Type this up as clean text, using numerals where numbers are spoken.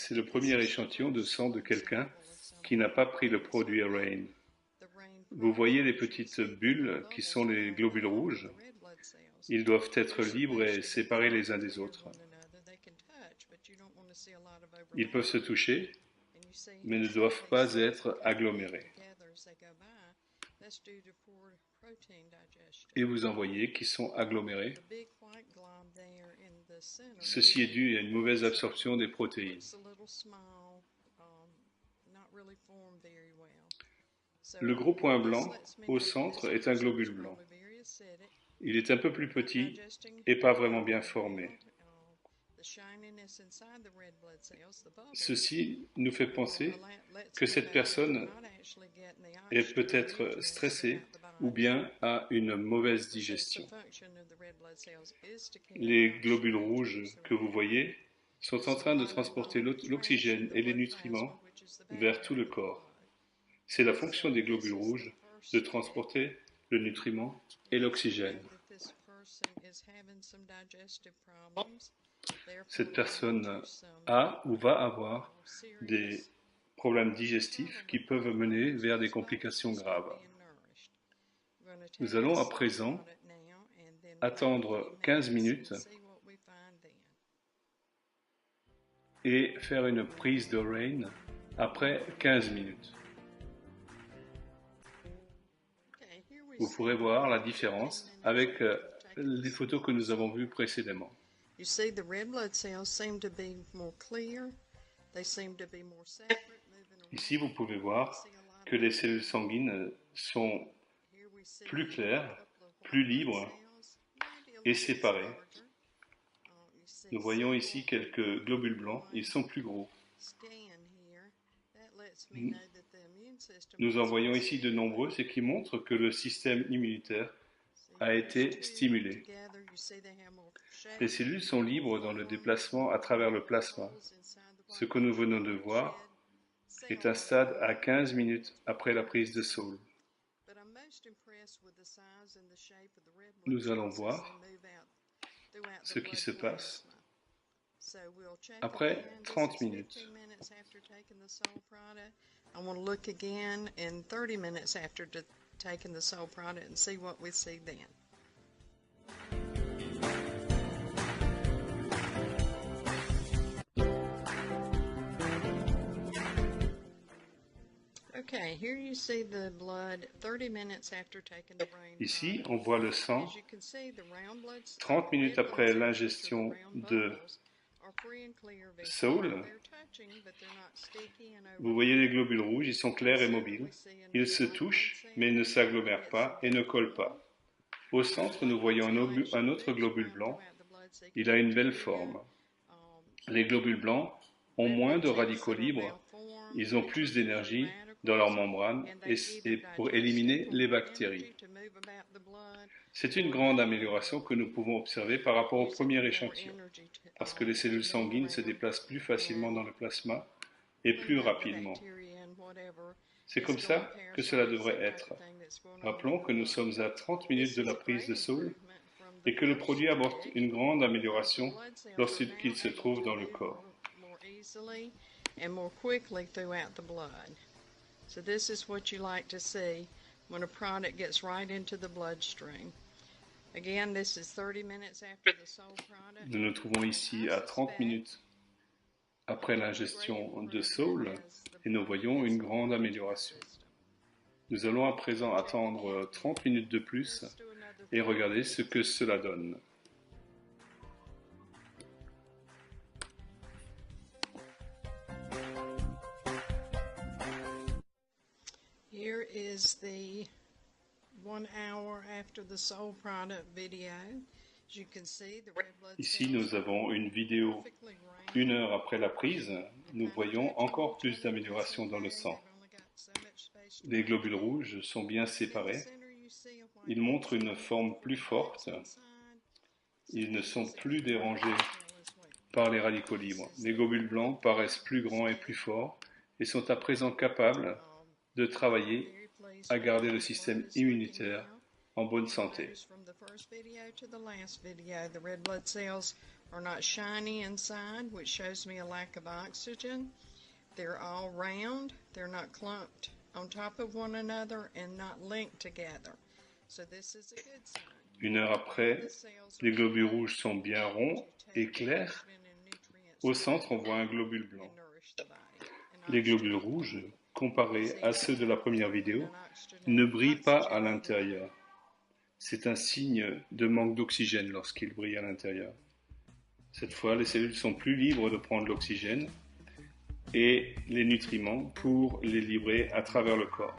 C'est le premier échantillon de sang de quelqu'un qui n'a pas pris le produit Rain. Vous voyez les petites bulles qui sont les globules rouges? Ils doivent être libres et séparés les uns des autres. Ils peuvent se toucher, mais ne doivent pas être agglomérés. Et vous en voyez qui sont agglomérés. Ceci est dû à une mauvaise absorption des protéines. Le gros point blanc au centre est un globule blanc. Il est un peu plus petit et pas vraiment bien formé. Ceci nous fait penser que cette personne est peut-être stressée ou bien a une mauvaise digestion. Les globules rouges que vous voyez sont en train de transporter l'oxygène et les nutriments vers tout le corps. C'est la fonction des globules rouges de transporter le nutriment et l'oxygène. Cette personne a ou va avoir des problèmes digestifs qui peuvent mener vers des complications graves. Nous allons à présent attendre 15 minutes et faire une prise de Rain après 15 minutes. Vous pourrez voir la différence avec les photos que nous avons vues précédemment. You see, the red blood cells seem to be more clear. They seem to be more separate, moving around. Ici, vous pouvez voir que les cellules sanguines sont plus claires, plus libres et séparées. Nous voyons ici quelques globules blancs, ils sont plus gros. Nous en voyons ici de nombreux, ce qui montre que le système immunitaire a été stimulé. Les cellules sont libres dans le déplacement à travers le plasma. Ce que nous venons de voir est un stade à 15 minutes après la prise de Saul. Nous allons voir ce qui se passe après 30 minutes. I want to look again in 30 minutes after taking the Soul product and see what we see then. Okay, here you see the blood 30 minutes after taking the Rain. Ici, on voit le sang As you can see, the round blood 30 minutes après l'ingestion de Saul. Vous voyez les globules rouges, ils sont clairs et mobiles. Ils se touchent, mais ne s'agglomèrent pas et ne collent pas. Au centre, nous voyons un autre globule blanc. Il a une belle forme. Les globules blancs ont moins de radicaux libres, ils ont plus d'énergie dans leur membrane et pour éliminer les bactéries. C'est une grande amélioration que nous pouvons observer par rapport au premier échantillon, parce que les cellules sanguines se déplacent plus facilement dans le plasma et plus rapidement. C'est comme ça que cela devrait être. Rappelons que nous sommes à 30 minutes de la prise de Saul et que le produit apporte une grande amélioration lorsqu'il se trouve dans le corps. So this is what you like to see when a product gets right into the bloodstream. Again, this is 30 minutes after the Soul product. Nous nous trouvons ici à 30 minutes après l'ingestion de Saul et nous voyons une grande amélioration. Nous allons à présent attendre 30 minutes de plus et regarder ce que cela donne. Here is the 1 hour after the Soul product video. As you can see, the red blood Ici, nous avons une vidéo 1 heure après la prise. Nous voyons encore plus d'amélioration dans le sang. Les globules rouges sont bien séparés. Ils montrent une forme plus forte. Ils ne sont plus dérangés par les radicaux libres. Les globules blancs paraissent plus grands et plus forts et sont à présent capables de travailler à garder le système immunitaire en bonne santé. are not shiny inside, which shows me a lack of oxygen. They're all round. They're not clumped on top of one another and not linked together. So this is a good sign. Une heure après, les globules rouges sont bien ronds et clairs. Au centre, on voit un globule blanc. Les globules rouges, comparés à ceux de la première vidéo, ne brillent pas à l'intérieur. C'est un signe de manque d'oxygène lorsqu'ils brillent à l'intérieur. Cette fois, les cellules sont plus libres de prendre l'oxygène et les nutriments pour les livrer à travers le corps.